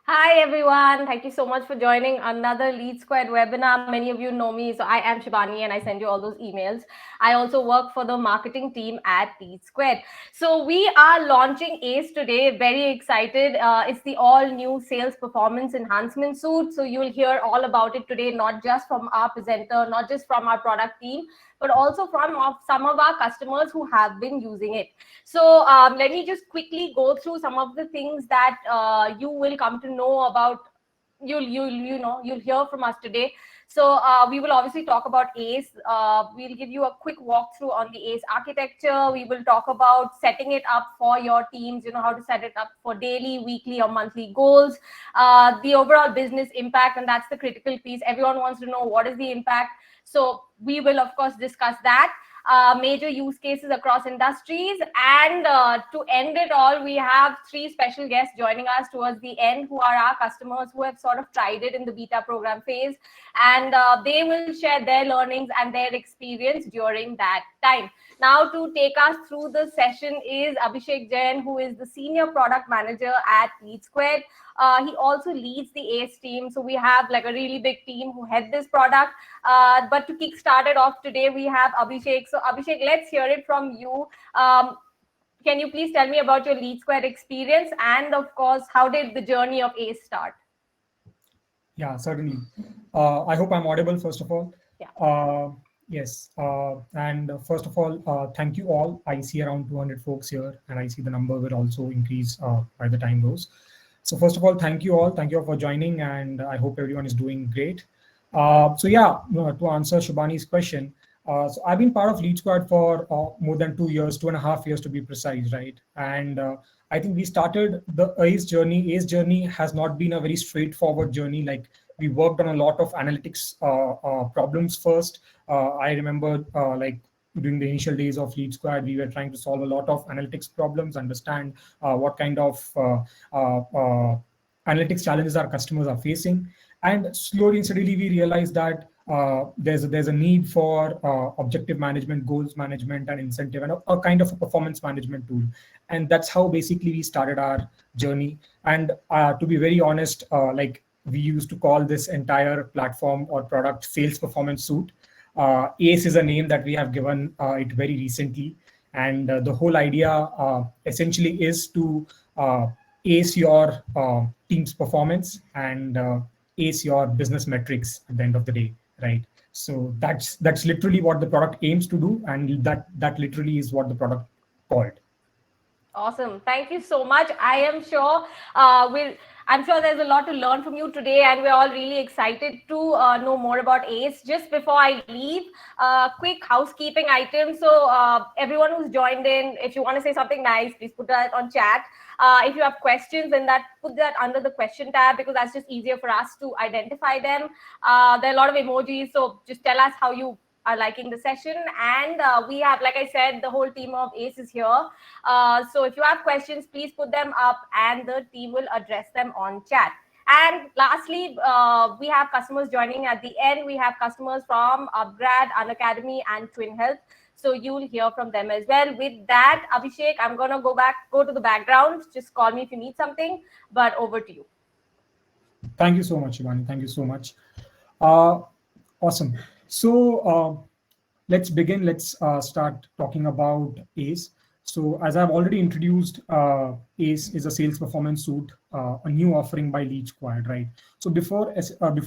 Hi everyone, thank you so much for joining another LeadSquad webinar. Many of you know me, so I am Shibani and I send you all those emails. I also work for the marketing team at LeadSquad. So we are launching ACE today, very excited. It's the all new sales performance enhancement suite. So you'll hear all about it today, not just from our presenter, not just from our product team, but also from some of our customers who have been using it. So let me just quickly go through some of the things that you will come to know about. You'll hear from us today. So we will obviously talk about ACE. We'll give you a quick walkthrough on the ACE architecture. We will talk about setting it up for your teams. You know how to set it up for daily, weekly, or monthly goals. The overall business impact, and that's the critical piece. Everyone wants to know what is the impact. So we will of course discuss that. Major use cases across industries. And to end it all, we have three special guests joining us towards the end who are our customers who have sort of tried it in the beta program phase. And they will share their learnings and their experience during that time. Now, to take us through the session is Abhishek Jain, who is the Senior Product Manager at LeadSquared. He also leads the ACE team. So we have like a really big team who head this product. But to kick started off today, we have Abhishek. So Abhishek, let's hear it from you. Can you please tell me about your LeadSquared experience? And of course, how did the journey of ACE start? Yeah, certainly. I hope I'm audible, first of all. Yeah. Yes. And first of all, thank you all. I see around 200 folks here, and I see the number will also increase by the time goes. So first of all, thank you all. Thank you all for joining, and I hope everyone is doing great. So yeah, to answer Shubhani's question, so I've been part of LeadSquad for more than 2 years, 2.5 years to be precise, right? And I think we started the ACE journey. ACE journey has not been a very straightforward journey. Like we worked on a lot of analytics problems first. I remember like during the initial days of LeadSquad, we were trying to solve a lot of analytics problems, understand what kind of analytics challenges our customers are facing. And slowly and steadily, we realized that there's a need for objective management, goals management, and incentive, and a kind of a performance management tool. And that's how basically we started our journey. And to be very honest, like we used to call this entire platform or product sales performance suite. ACE is a name that we have given it very recently. And the whole idea essentially is to ace your team's performance and ace your business metrics at the end of the day, right? So that's literally what the product aims to do, and that literally is what the product called. Awesome. Thank you so much. I am sure I'm sure there's a lot to learn from you today, and we're all really excited to know more about ACE. Just before I leave, quick housekeeping item. So everyone who's joined in, if you want to say something nice, please put that on chat. If you have questions, then put that under the question tab, because that's just easier for us to identify them. There are a lot of emojis, so just tell us how you are liking the session. And we have, like I said, the whole team of ACE is here. So if you have questions, please put them up and the team will address them on chat. And lastly, we have customers joining at the end. We have customers from Upgrad, Unacademy, and Twin Health. So you'll hear from them as well. With that, Abhishek, I'm going to go to the background. Just call me if you need something, but over to you. Thank you so much, Shivani. Thank you so much. Awesome. So let's begin. Let's start talking about ACE. So as I've already introduced, ACE is a sales performance suite, a new offering by LeadSquad, right? So before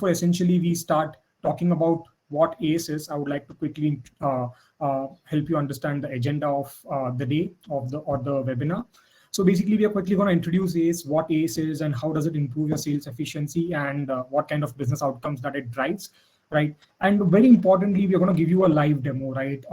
essentially we start talking about what ACE is, I would like to quickly help you understand the agenda of the day of the webinar. So basically, we are quickly going to introduce ACE, what ACE is, and how does it improve your sales efficiency, and what kind of business outcomes that it drives, right? And very importantly, we're going to give you a live demo, right?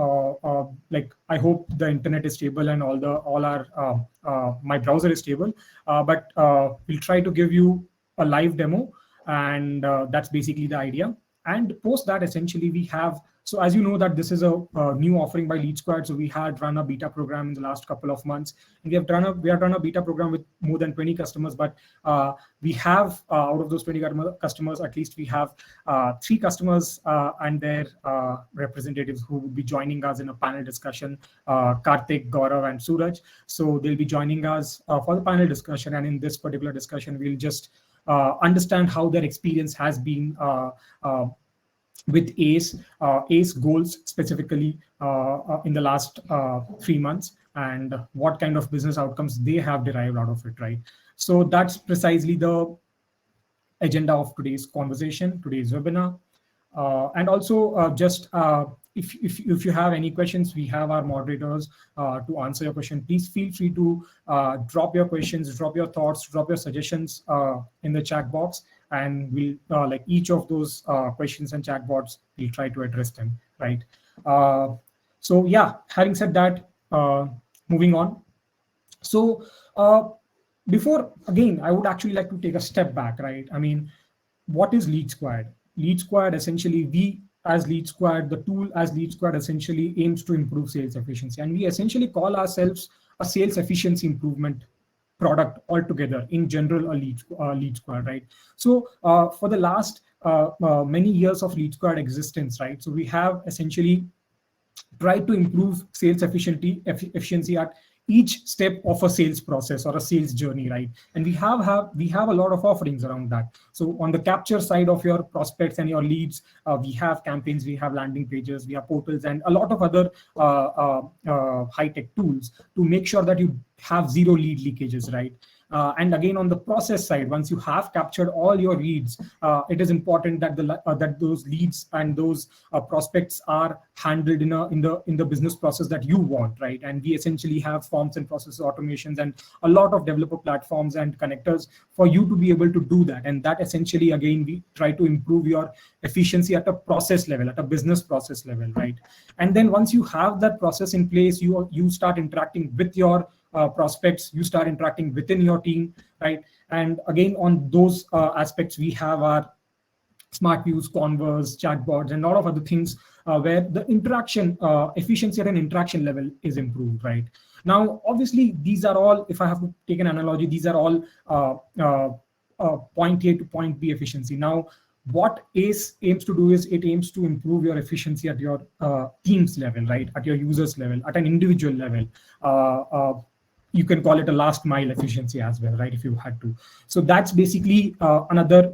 Like I hope the internet is stable and all our my browser is stable, but we'll try to give you a live demo, and that's basically the idea. And post that, essentially, we have. So as you know that this is a new offering by LeadSquad. So we had run a beta program in the last couple of months, and we have done a beta program with more than 20 customers. But we have out of those 20 customers, at least we have 3 customers and their representatives who will be joining us in a panel discussion. Karthik, Gaurav, and Suraj. So they'll be joining us for the panel discussion, and in this particular discussion, we'll just understand how their experience has been with ACE goals specifically in the last 3 months, and what kind of business outcomes they have derived out of it, right? So that's precisely the agenda of today's conversation, today's webinar. And also just if you have any questions, we have our moderators to answer your question. Please feel free to drop your questions, drop your thoughts, drop your suggestions in the chat box, and we'll like each of those questions and chat bots, we'll try to address them, right? So yeah, having said that, moving on. So before, again, I would actually like to take a step back, right? I mean, what is LeadSquad? LeadSquad, essentially, we as LeadSquad, the tool as LeadSquad essentially aims to improve sales efficiency. And we essentially call ourselves a sales efficiency improvement product altogether, in general, a LeadSquad, right? So for the last many years of LeadSquad existence, right? So we have essentially tried to improve sales efficiency at each step of a sales process or a sales journey, right? And we have a lot of offerings around that. So on the capture side of your prospects and your leads, we have campaigns, we have landing pages, we have portals, and a lot of other high-tech tools to make sure that you have zero lead leakages, right? And again, on the process side, once you have captured all your leads, it is important that that those leads and those prospects are handled in the business process that you want, right? And we essentially have forms and process automations and a lot of developer platforms and connectors for you to be able to do that. And that essentially, again, we try to improve your efficiency at a process level, at a business process level, right? And then once you have that process in place, you start interacting with your prospects, you start interacting within your team, right? And again, on those aspects, we have our smart views, converse, chatbots, and a lot of other things where the interaction efficiency at an interaction level is improved, right? Now, obviously, these are all, if I have to take an analogy, these are all point A to point B efficiency. Now, what ACE aims to do is it aims to improve your efficiency at your team's level, right? At your users level, at an individual level. You can call it a last mile efficiency as well, right? If you had to. So that's basically another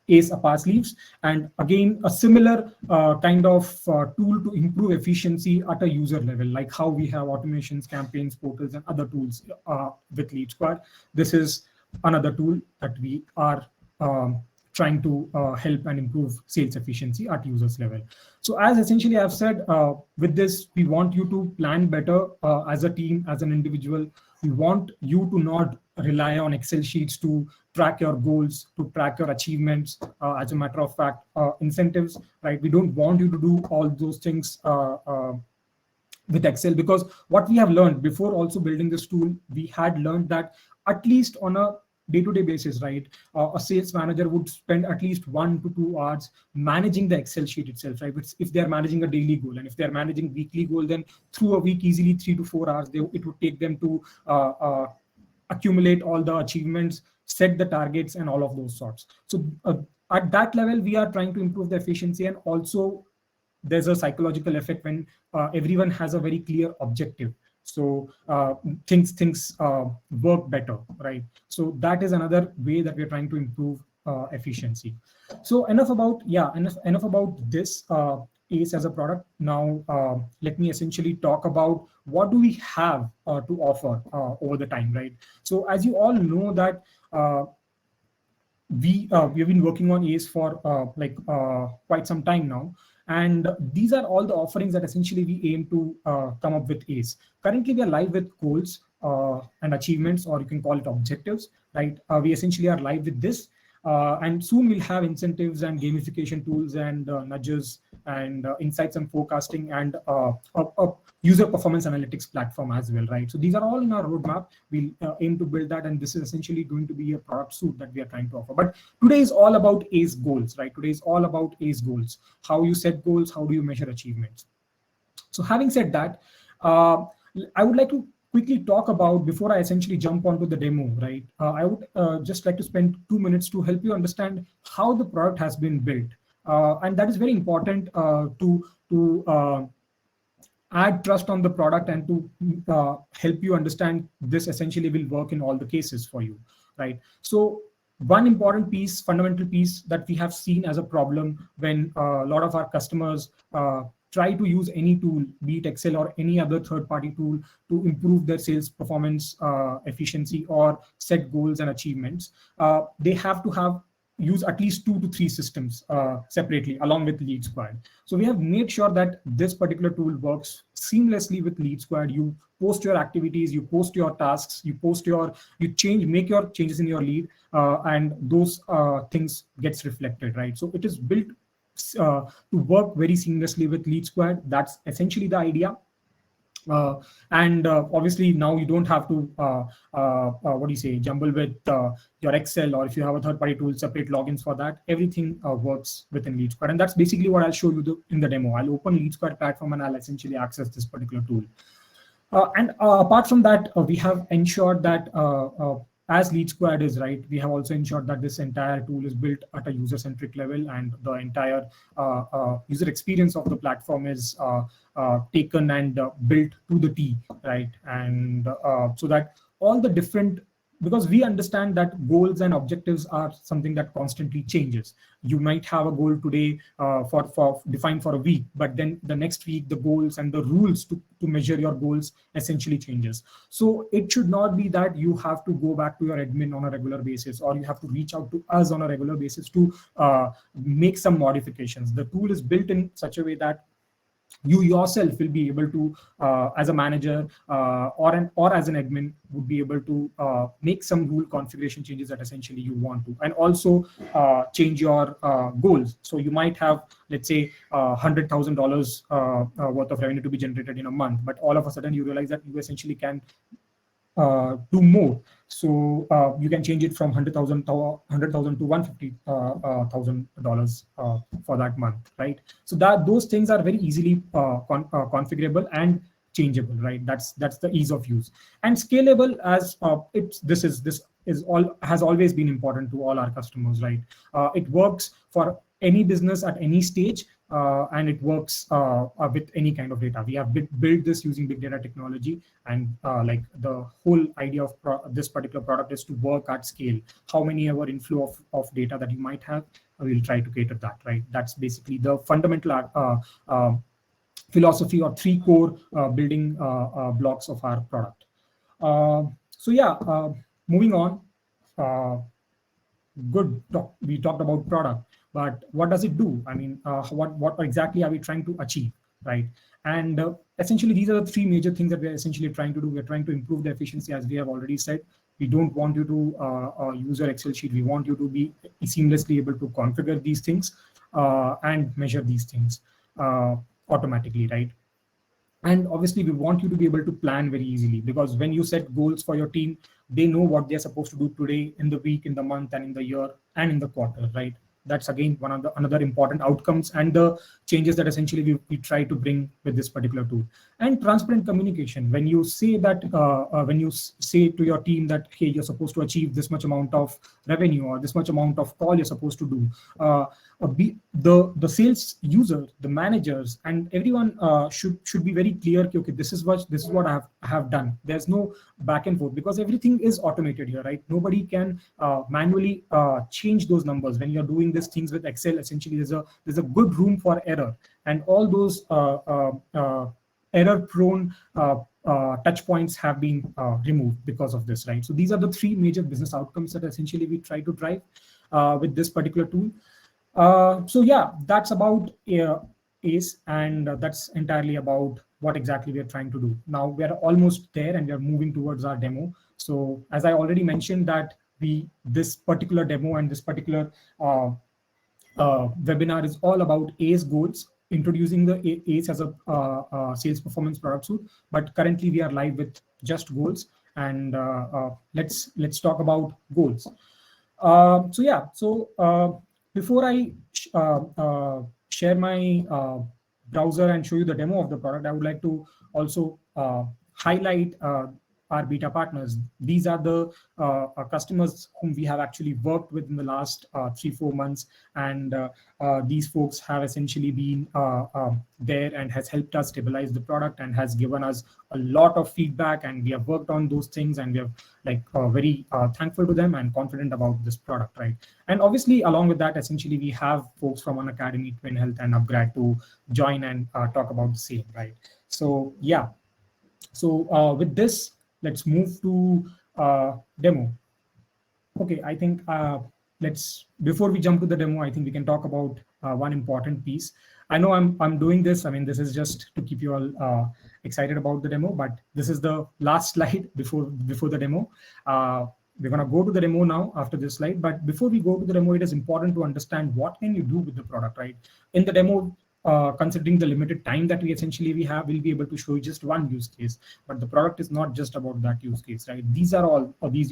ACE up our sleeves. And again, a similar kind of tool to improve efficiency at a user level, like how we have automations, campaigns, portals, and other tools with LeadSquad. This is another tool that we are trying to help and improve sales efficiency at users level. So as essentially I've said, with this, we want you to plan better as a team, as an individual. We want you to not rely on Excel sheets to track your goals, to track your achievements, as a matter of fact, incentives, right? We don't want you to do all those things with Excel, because what we have learned before also building this tool, we had learned that at least on a day-to-day basis, right? A sales manager would spend at least 1 to 2 hours managing the Excel sheet itself, right? If they're managing a daily goal, and if they're managing weekly goal, then through a week, easily 3 to 4 hours, it would take them to accumulate all the achievements, set the targets, and all of those sorts. So at that level, we are trying to improve the efficiency, and also there's a psychological effect when everyone has a very clear objective. So things work better, right? So that is another way that we're trying to improve efficiency. So enough about this ACE as a product. Now let me essentially talk about what do we have to offer over the time, right? So as you all know that we have been working on ACE for quite some time now. And these are all the offerings that essentially we aim to come up with ACE. Currently, we are live with goals and achievements, or you can call it objectives, right? We essentially are live with this. And soon we'll have incentives and gamification tools and nudges and insights and forecasting and a user performance analytics platform as well, right? So these are all in our roadmap. We'll aim to build that, and this is essentially going to be a product suite that we are trying to offer. But today is all about ACE goals, right? Today is all about ACE goals. How you set goals, how do you measure achievements? So having said that, I would like to quickly talk about, before I essentially jump onto the demo, right? I would just like to spend 2 minutes to help you understand how the product has been built. And that is very important to add trust on the product and to help you understand this essentially will work in all the cases for you, right? So One important piece, fundamental piece that we have seen as a problem when a lot of our customers try to use any tool, be it Excel or any other third-party tool, to improve their sales performance, efficiency, or set goals and achievements, they have to use at least 2 to 3 systems separately along with LeadSquad. So we have made sure that this particular tool works seamlessly with LeadSquad. You post your activities, you post your tasks, make your changes in your lead, and those things gets reflected, right? So it is built to work very seamlessly with LeadSquad. That's essentially the idea. And obviously now you don't have to jumble with your Excel, or if you have a third-party tool, separate logins for that. Everything works within LeadSquad, and that's basically what I'll show you in the demo. I'll open LeadSquad platform and I'll essentially access this particular tool. And apart from that, we have ensured that as LeadSquad is, right, we have also ensured that this entire tool is built at a user-centric level, and the entire user experience of the platform is taken and built to the T, right? And so that all the different, because we understand that goals and objectives are something that constantly changes. You might have a goal today for defined for a week, but then the next week the goals and the rules to measure your goals essentially changes. So it should not be that you have to go back to your admin on a regular basis, or you have to reach out to us on a regular basis to make some modifications. The tool is built in such a way that you yourself will be able to, as a manager or as an admin, would be able to make some rule configuration changes that essentially you want to, and also change your goals. So you might have, let's say, $100,000 worth of revenue to be generated in a month, but all of a sudden you realize that you essentially can do more. So you can change it from $100,000 to $150,000 for that month, right? So those things are very easily configurable and changeable, right? That's the ease of use. And scalable, as this has always been important to all our customers, right? It works for any business at any stage, and it works with any kind of data. We have built this using big data technology, and like the whole idea of this particular product is to work at scale. How many ever inflow of data that you might have, we'll try to cater that, right? That's basically the fundamental philosophy, or 3 core building blocks of our product. So yeah, moving on. We talked about product, but what does it do? I mean, what exactly are we trying to achieve, right? And essentially, these are the 3 major things that we're essentially trying to do. We're trying to improve the efficiency, as we have already said. We don't want you to use your Excel sheet. We want you to be seamlessly able to configure these things and measure these things automatically, right? And obviously, we want you to be able to plan very easily, because when you set goals for your team, they know what they're supposed to do today, in the week, in the month, and in the year, and in the quarter, right? That's again one of the another important outcomes and the changes that essentially we try to bring with this particular tool. And transparent communication. When you say that, when you say to your team that, hey, you're supposed to achieve this much amount of revenue, or this much amount of call you're supposed to do, the sales user, the managers, and everyone should be very clear. Okay, this is what I have done. There's no back and forth, because everything is automated here, right? Nobody can manually change those numbers. When you're doing these things with Excel, essentially there's a good room for error, and all those error-prone touch points have been removed because of this, right? So these are the 3 major business outcomes that essentially we try to drive with this particular tool. So yeah, that's about ACE, and that's entirely about what exactly we are trying to do. Now we are almost there, and we are moving towards our demo. So as I already mentioned, that this particular demo and this particular webinar is all about ACE goals, introducing the ACE as a sales performance product suite. But currently we are live with just goals, and let's talk about goals. So yeah, so before I share my browser and show you the demo of the product, I would like to also highlight our beta partners. These are the customers whom we have actually worked with in the last 3-4 months, and these folks have essentially been there and has helped us stabilize the product and has given us a lot of feedback, and we have worked on those things, and we are very thankful to them and confident about this product, right? And obviously along with that, essentially we have folks from an academy, Twin Health and Upgrad, to join and talk about the same, right? So yeah, so with this, let's move to demo. Okay, I think before we jump to the demo, I think we can talk about one important piece. I know I'm doing this. I mean, this is just to keep you all excited about the demo, but this is the last slide before the demo. We're gonna go to the demo now after this slide, but before we go to the demo, it is important to understand what can you do with the product, right? In the demo, considering the limited time that we have, we'll be able to show you just one use case, but the product is not just about that use case, right? These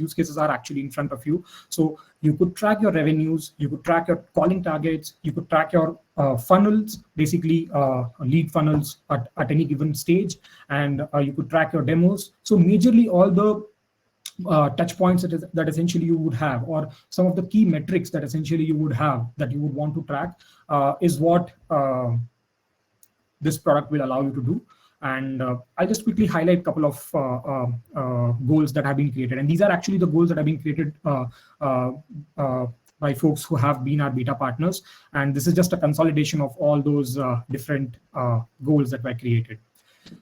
use cases are actually in front of you. So you could track your revenues, you could track your calling targets, you could track your funnels, basically lead funnels at any given stage, and you could track your demos. So majorly all the touch points that essentially you would have, or some of the key metrics that essentially you would have that you would want to track, is what this product will allow you to do. And I'll just quickly highlight a couple of goals that have been created, and these are actually the goals that have been created by folks who have been our beta partners, and this is just a consolidation of all those different goals that were created.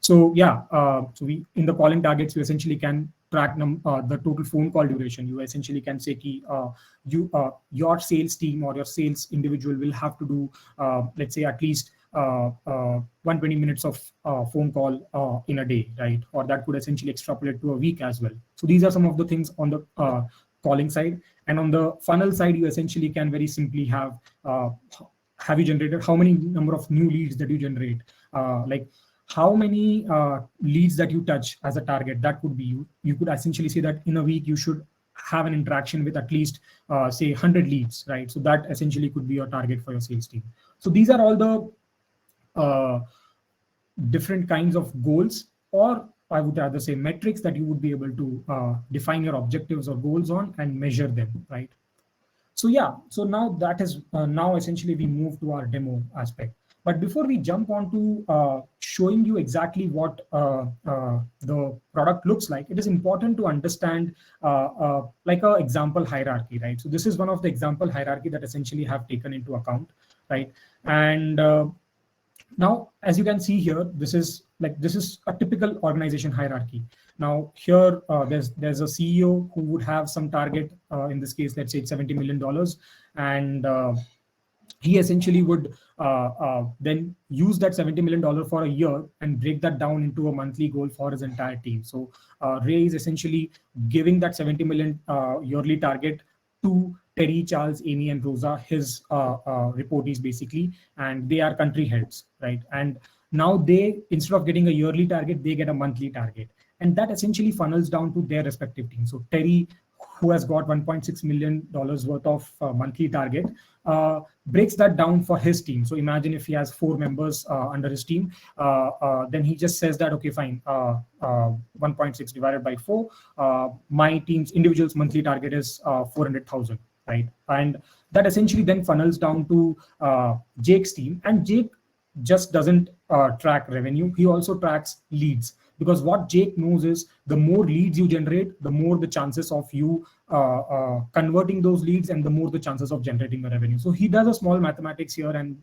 So yeah, so we, in the calling targets, you essentially can track the total phone call duration. You essentially can say your sales team or your sales individual will have to do, let's say, at least 120 minutes of phone call in a day, right? Or that could essentially extrapolate to a week as well. So these are some of the things on the calling side. And on the funnel side, you essentially can very simply have you generated, how many number of new leads that you generate, like how many leads that you touch as a target. That could be you. You could essentially say that in a week you should have an interaction with at least say 100 leads, right? So that essentially could be your target for your sales team. So these are all the different kinds of goals, or I would rather say metrics, that you would be able to define your objectives or goals on and measure them, right? So yeah, so now that is now essentially we move to our demo aspect. But before we jump on to showing you exactly what the product looks like, it is important to understand like an example hierarchy, right? So this is one of the example hierarchy that essentially have taken into account, right? And now, as you can see here, this is a typical organization hierarchy. Now here, there's a CEO who would have some target. In this case, let's say it's $70 million, and he essentially would then use that $70 million for a year and break that down into a monthly goal for his entire team. So Ray is essentially giving that 70 million yearly target to Terry, Charles, Amy, and Rosa, his reportees basically, and they are country heads, right? And now they, instead of getting a yearly target, they get a monthly target. And that essentially funnels down to their respective teams. So Terry, who has got $1.6 million worth of monthly target, breaks that down for his team. So imagine if he has 4 members under his team, then he just says that, okay, fine, 1.6 divided by 4, my team's individual's monthly target is 400,000, right? And that essentially then funnels down to Jake's team. And Jake just doesn't track revenue, he also tracks leads. Because what Jake knows is the more leads you generate, the more the chances of you converting those leads, and the more the chances of generating the revenue. So he does a small mathematics here and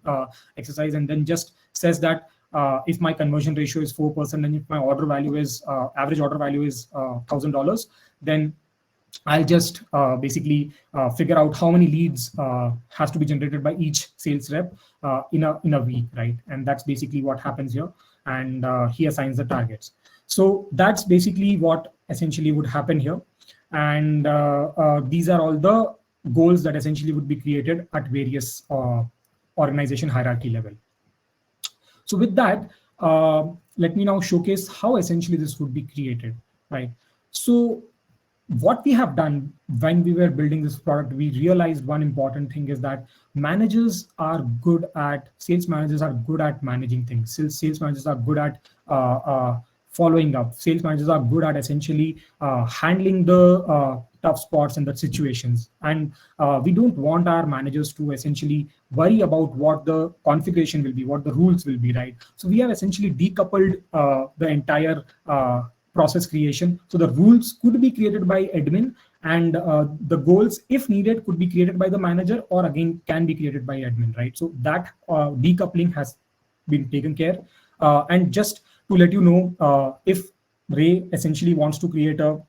exercise, and then just says that if my conversion ratio is 4%, and if my order value is average order value is $1,000, then I'll just basically figure out how many leads has to be generated by each sales rep in a week, right? And that's basically what happens here. And he assigns the targets. So that's basically what essentially would happen here. And these are all the goals that essentially would be created at various organization hierarchy level. So with that, let me now showcase how essentially this would be created, right? So what we have done when we were building this product, we realized one important thing is that sales managers are good at managing things. Sales managers are good at following up. Sales managers are good at essentially handling the tough spots and the situations. And we don't want our managers to essentially worry about what the configuration will be, what the rules will be, right? So we have essentially decoupled the entire process creation. So the rules could be created by admin, and the goals, if needed, could be created by the manager, or again can be created by admin, right? So that decoupling has been taken care. And just to let you know, if Ray essentially wants to create a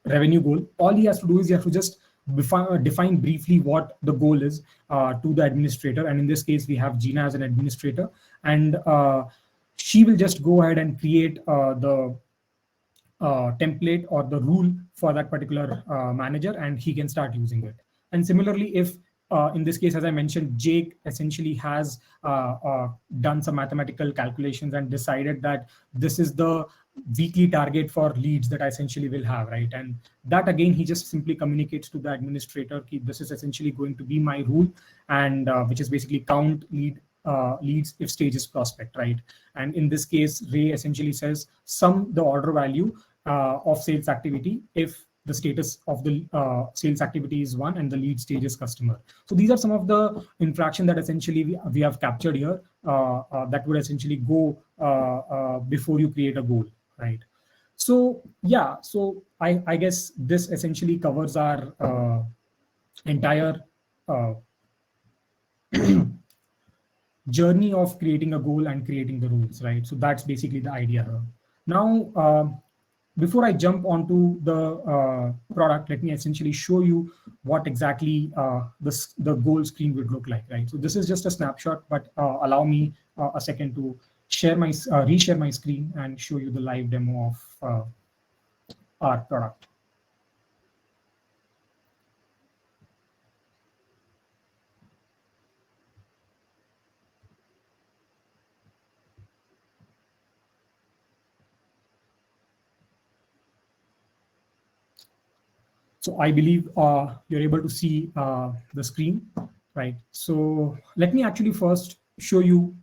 revenue goal, all he has to do is he has to just define briefly what the goal is to the administrator. And in this case, we have Gina as an administrator, and she will just go ahead and create the template or the rule for that particular manager, and he can start using it. And similarly, if in this case, as I mentioned, Jake essentially has done some mathematical calculations and decided that this is the weekly target for leads that I essentially will have, right? And that again, he just simply communicates to the administrator, this is essentially going to be my rule, and which is basically count leads if stage is prospect, right? And in this case, Ray essentially says sum the order value of sales activity if the status of the sales activity is 1 and the lead stage is customer. So these are some of the interaction that essentially we have captured here that would essentially go before you create a goal, right? So yeah, so I guess this essentially covers our entire journey of creating a goal and creating the rules, right? So that's basically the idea here. Now, before I jump onto the product, let me essentially show you what exactly the goal screen would look like, right? So this is just a snapshot, but allow me a second to share my reshare my screen and show you the live demo of our product. So I believe you're able to see the screen, right? So let me actually first show you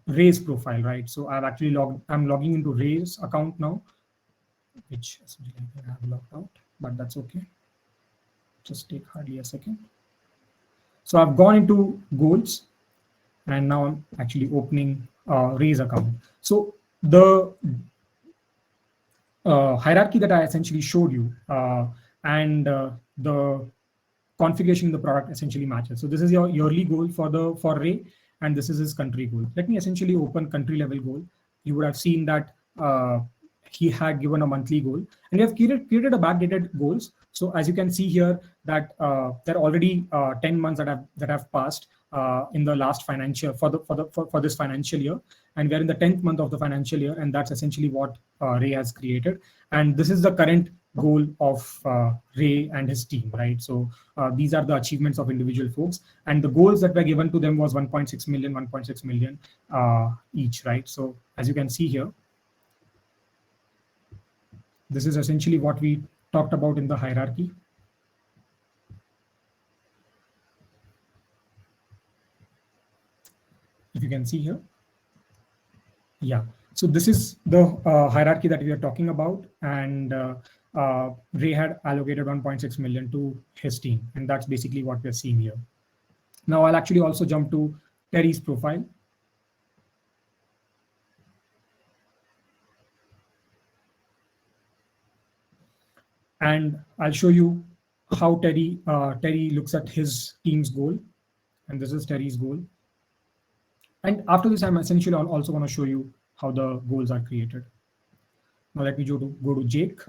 Ray's profile, right? So I'm logging into Ray's account now, which I have logged out, but that's okay. Just take hardly a second. So I've gone into goals, and now I'm actually opening Ray's account. So the hierarchy that I essentially showed you and the configuration in the product essentially matches. So this is your yearly goal for Ray, and this is his country goal. Let me essentially open country level goal. You would have seen that he had given a monthly goal, and we have created a backdated goals. So as you can see here that there are already 10 months that have passed in the last financial for this financial year, and we're in the 10th month of the financial year, and that's essentially what Ray has created. And this is the current goal of Ray and his team, right? So these are the achievements of individual folks, and the goals that were given to them was 1.6 million each, right? So as you can see here, this is essentially what we talked about in the hierarchy. If you can see here. Yeah, so this is the hierarchy that we are talking about, and Ray had allocated 1.6 million to his team, and that's basically what we're seeing here. Now I'll actually also jump to Terry's profile. And I'll show you how Terry looks at his team's goal, and this is Terry's goal. And after this, I'm essentially also want to show you how the goals are created. Now let me go to Jake.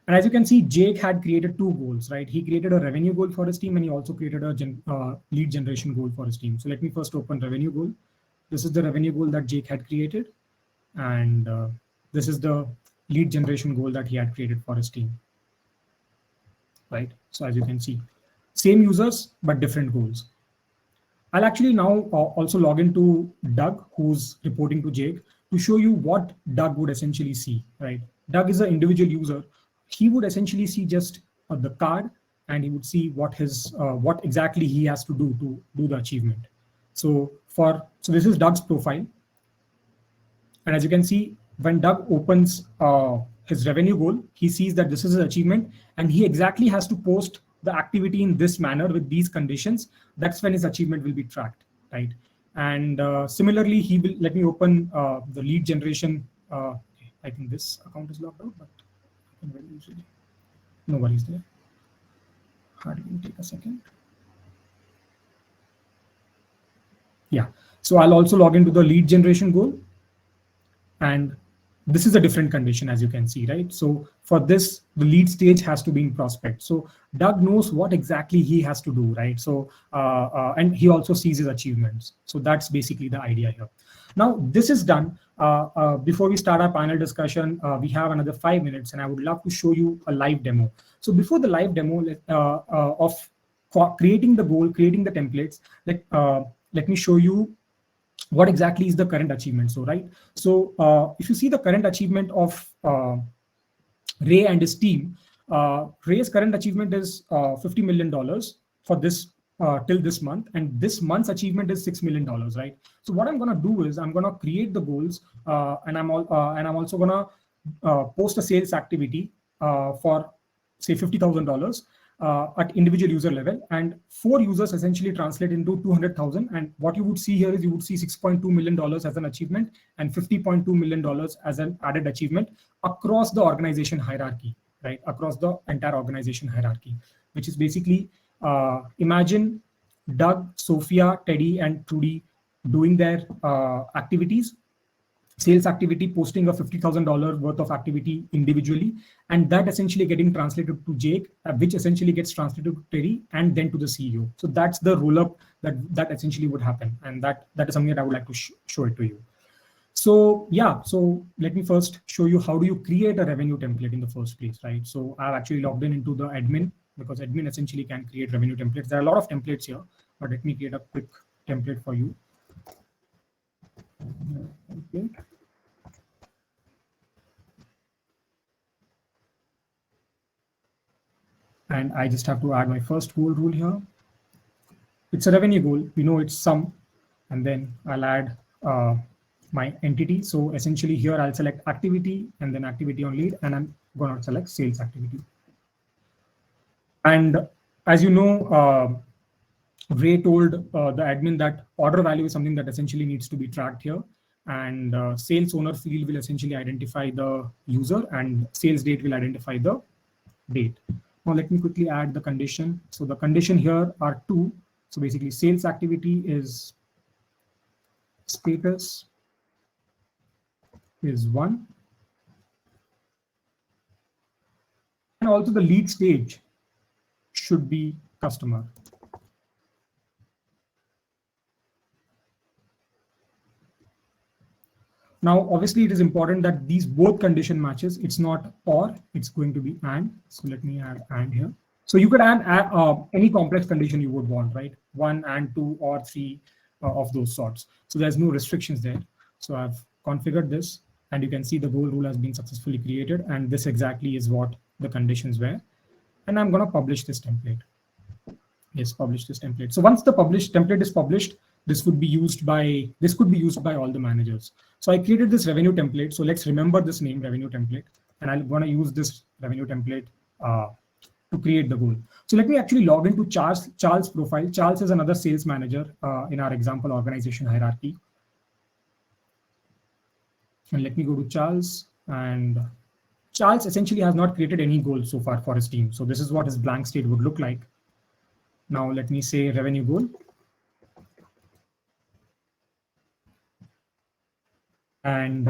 And as you can see, Jake had created 2 goals, right? He created a revenue goal for his team, and he also created a lead generation goal for his team. So let me first open revenue goal. This is the revenue goal that Jake had created, and this is the lead generation goal that he had created for his team, right? So as you can see, same users, but different goals. I'll actually now also log into Doug, who's reporting to Jake, to show you what Doug would essentially see, right? Doug is an individual user. He would essentially see just the card and he would see what exactly he has to do the achievement. So this is Doug's profile, and as you can see, when Doug opens his revenue goal, he sees that this is his achievement, and he exactly has to post the activity in this manner with these conditions. That's when his achievement will be tracked, right? And similarly, he will let me open the lead generation. I think this account is logged out, but I can very easily. No worries there. Hardly take a second. Yeah. So I'll also log into the lead generation goal. And this is a different condition, as you can see, right? So for this, the lead stage has to be in prospect. So Doug knows what exactly he has to do, right? So and he also sees his achievements. So that's basically the idea here. Now this is done. Before we start our panel discussion, we have another 5 minutes, and I would love to show you a live demo. So before the live demo of creating the goal, creating the templates, let me show you what exactly is the current achievement. So right, so if you see the current achievement of Ray and his team, Ray's current achievement is $50 million for this till this month, and this month's achievement is $6 million, right? So what I'm going to do is I'm going to create the goals, and I'm also going to post a sales activity for say $50,000 at individual user level, and 4 users essentially translate into 200,000. And what you would see here is you would see $6.2 million as an achievement and $50.2 million as an added achievement across the organization hierarchy, right? Across the entire organization hierarchy, which is basically imagine Doug, Sophia, Teddy, and Trudy doing their activities, sales activity, posting a $50,000 worth of activity individually, and that essentially getting translated to Jake, which essentially gets translated to Terry, and then to the CEO. So that's the roll up that essentially would happen, and that is something that I would like to show it to you. So yeah, so let me first show you how do you create a revenue template in the first place, right? So I've actually logged into the admin, because admin essentially can create revenue templates. There are a lot of templates here, but let me create a quick template for you. Okay. And I just have to add my first goal rule here. It's a revenue goal. We know it's sum, and then I'll add my entity. So essentially here I'll select activity and then activity on lead, and I'm going to select sales activity. And as you know, Ray told the admin that order value is something that essentially needs to be tracked here, and sales owner field will essentially identify the user, and sales date will identify the date. Now let me quickly add the condition. So the condition here are 2. So basically sales activity is status is 1. And also the lead stage should be customer. Now, obviously, it is important that these both condition matches. It's not or, it's going to be and. So let me add and here. So you could add any complex condition you would want, right? 1 and 2 or 3 of those sorts. So there's no restrictions there. So I've configured this, and you can see the goal rule has been successfully created, and this exactly is what the conditions were. And I'm going to publish this template. Yes, publish this template. So once the published template is published, this could be used by all the managers. So I created this revenue template. So let's remember this name, revenue template, and I'm going to use this revenue template to create the goal. So let me actually log into Charles' profile. Charles is another sales manager in our example organization hierarchy. And let me go to Charles, and Charles essentially has not created any goals so far for his team. So this is what his blank state would look like. Now let me say revenue goal. And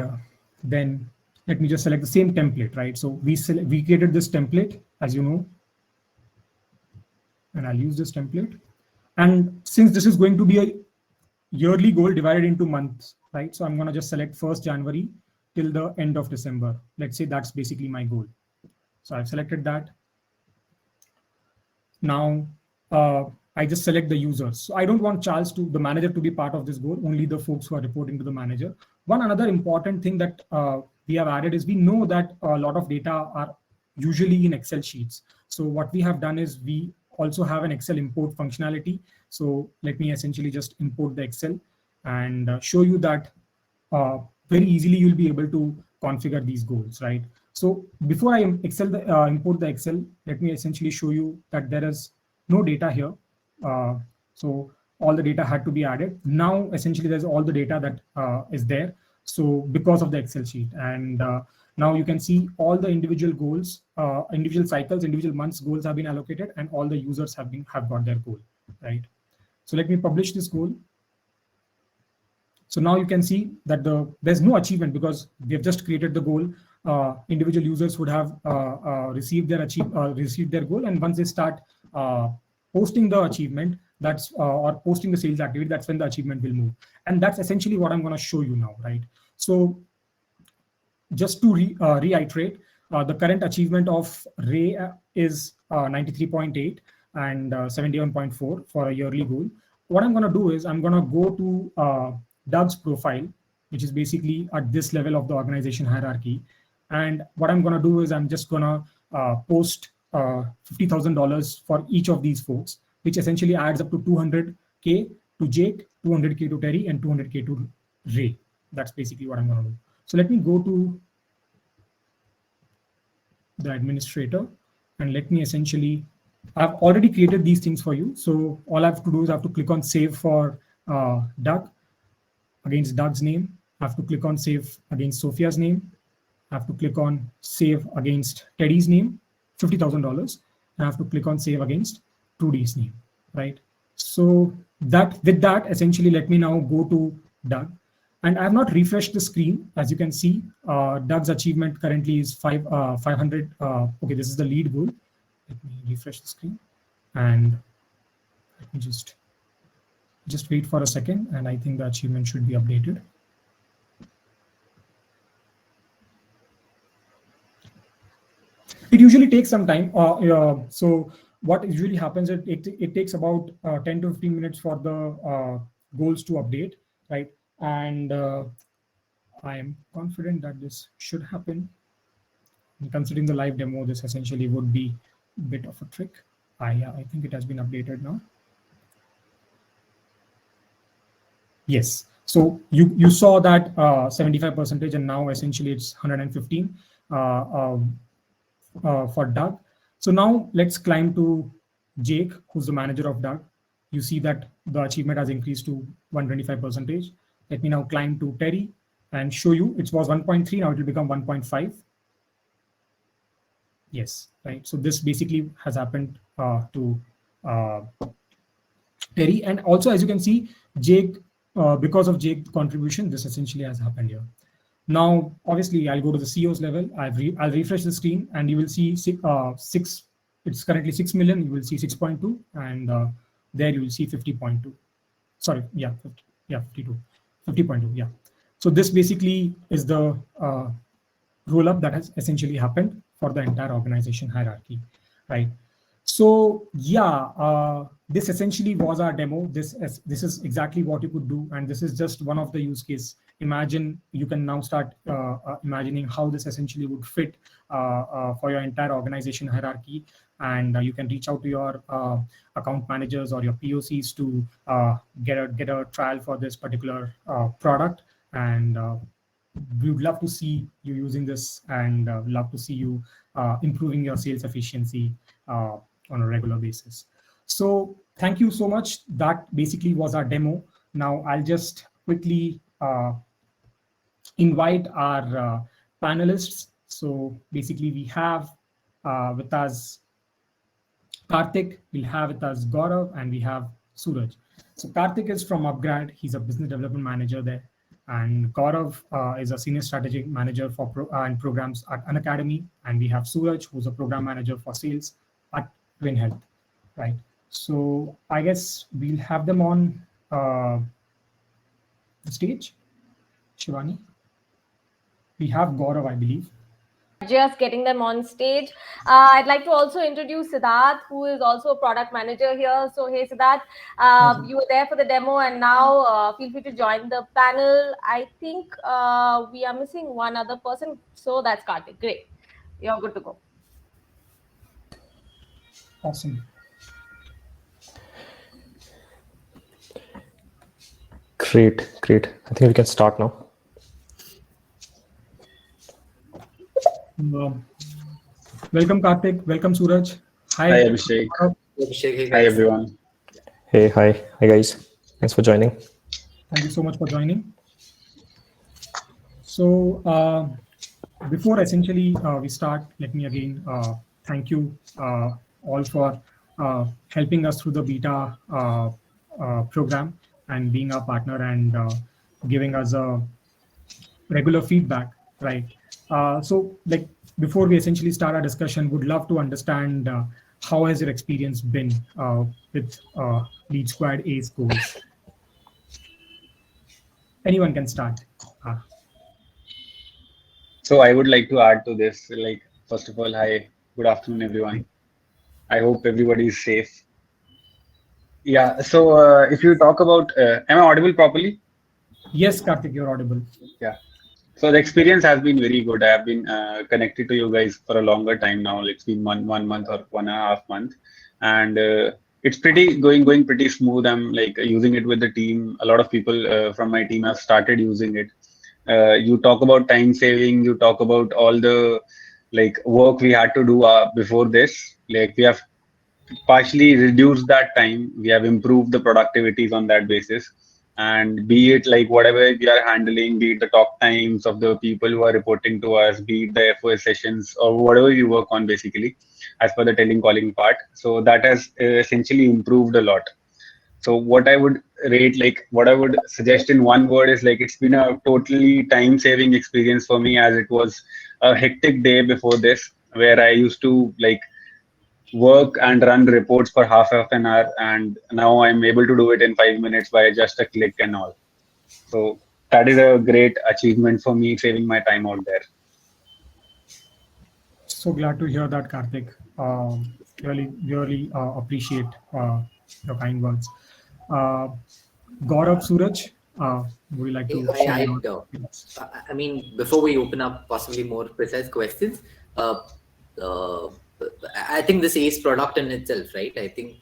then let me just select the same template, right? So we created this template, as you know, and I'll use this template. And since this is going to be a yearly goal divided into months, right? So I'm going to just select 1st January till the end of December. Let's say that's basically my goal. So I've selected that. Now I just select the users. So I don't want Charles the manager to be part of this goal, only the folks who are reporting to the manager. One another important thing that we have added is we know that a lot of data are usually in Excel sheets. So what we have done is we also have an Excel import functionality. So let me essentially just import the Excel and show you that very easily you'll be able to configure these goals, right? So before I import the Excel, let me essentially show you that there is no data here. So all the data had to be added. Now essentially there's all the data that is there. So because of the Excel sheet, and now you can see all the individual goals, individual cycles, individual months goals have been allocated, and all the users have got their goal, right? So let me publish this goal. So now you can see that there's no achievement because we have just created the goal. Individual users would have received their goal, and once they start posting the achievement, or posting the sales activity, that's when the achievement will move. And that's essentially what I'm going to show you now, right? So just to reiterate, the current achievement of Ray is 93.8 and 71.4 for a yearly goal. What I'm going to do is I'm going to go to Doug's profile, which is basically at this level of the organization hierarchy. And what I'm going to do is I'm just going to post $50,000 for each of these folks, which essentially adds up to 200K to Jake, 200K to Terry, and 200K to Ray. That's basically what I'm going to do. So let me go to the administrator and let me essentially, I've already created these things for you. So all I have to do is I have to click on save for Doug against Doug's name. I have to click on save against Sophia's name. I have to click on save against Teddy's name, $50,000. I have to click on save against Trudy's name, right? So with that, essentially, let me now go to Doug. And I have not refreshed the screen. As you can see, Doug's achievement currently is 500. Okay, this is the lead goal. Let me refresh the screen. And let me just wait for a second. And I think the achievement should be updated. It usually takes some time. So what usually happens, it takes about 10 to 15 minutes for the goals to update, right? And I am confident that this should happen. And considering the live demo, this essentially would be a bit of a trick. I think it has been updated now. Yes. So you saw that 75%, and now essentially it's 115 for Doug. So now let's climb to Jake, who's the manager of Doug. You see that the achievement has increased to 125%. Let me now climb to Terry and show you. It was 1.3, now it will become 1.5. Yes, right. So this basically has happened to Terry. And also, as you can see, Jake, because of Jake's contribution, this essentially has happened here. Now, obviously, I'll go to the CEO's level. I'll refresh the screen, and you will see six. It's currently 6 million. You will see 6.2, and there you will see 50.2. Sorry, yeah, 50, yeah, 52, 50.2. Yeah. So this basically is the roll up that has essentially happened for the entire organization hierarchy, right? So yeah, this essentially was our demo. This is exactly what you could do, and this is just one of the use case. Imagine, you can now start imagining how this essentially would fit for your entire organization hierarchy, and you can reach out to your account managers or your POCs to get a trial for this particular product, and we would love to see you using this, and love to see you improving your sales efficiency on a regular basis. So thank you so much. That basically was our demo. Now I'll just quickly invite our panelists. So basically we have with us Karthik, we'll have with us Gaurav, and we have Suraj. So Karthik is from Upgrad. He's a business development manager there. And Gaurav is a senior strategic manager for and programs at An Academy. And we have Suraj, who's a program manager for sales at Twin Health, right? So I guess we'll have them on the stage. Shivani, we have Gaurav, I believe. Just getting them on stage. I'd like to also introduce Siddharth, who is also a product manager here. So hey, Siddharth, Awesome. you were there for the demo, and now feel free to join the panel. I think we are missing one other person. So that's Karthik. Great. You're good to go. Awesome. Great. I think we can start now. Welcome, Karthik. Welcome, Suraj. Hi, Abhishek. Hi, everyone. Hey, hi guys. Thanks for joining. Thank you so much for joining. So before essentially we start, let me again thank you all for helping us through the beta program and being our partner and giving us a regular feedback, right? So like before we essentially start our discussion, would love to understand how has your experience been with LeadSquad Ace goals? Anyone can start. So I would like to add to this, like, first of all, hi, good afternoon, everyone. I hope everybody is safe. Yeah, so if you talk about, am I audible properly? Yes, Karthik, you're audible. Yeah. So the experience has been very good. I have been connected to you guys for a longer time now. It's been one month or 1.5 months, and it's pretty going pretty smooth. I'm like using it with the team. A lot of people from my team have started using it. You talk about time saving. You talk about all the like work we had to do before this. Like we have partially reduced that time. We have improved the productivities on that basis. And be it like whatever we are handling, be it the talk times of the people who are reporting to us, be it the FOS sessions or whatever you work on basically, as per the telling calling part. So that has essentially improved a lot. So what I would rate, like what I would suggest in one word is like it's been a totally time saving experience for me, as it was a hectic day before this where I used to like work and run reports for half of an hour, and now I'm able to do it in 5 minutes by just a click and all. So that is a great achievement for me, saving my time out there. So glad to hear that, Karthik. Really appreciate your kind words. Gaurav, Suraj, would you like to share your thoughts? I mean, before we open up possibly more precise questions, uh, I think this ACE product in itself, right? I think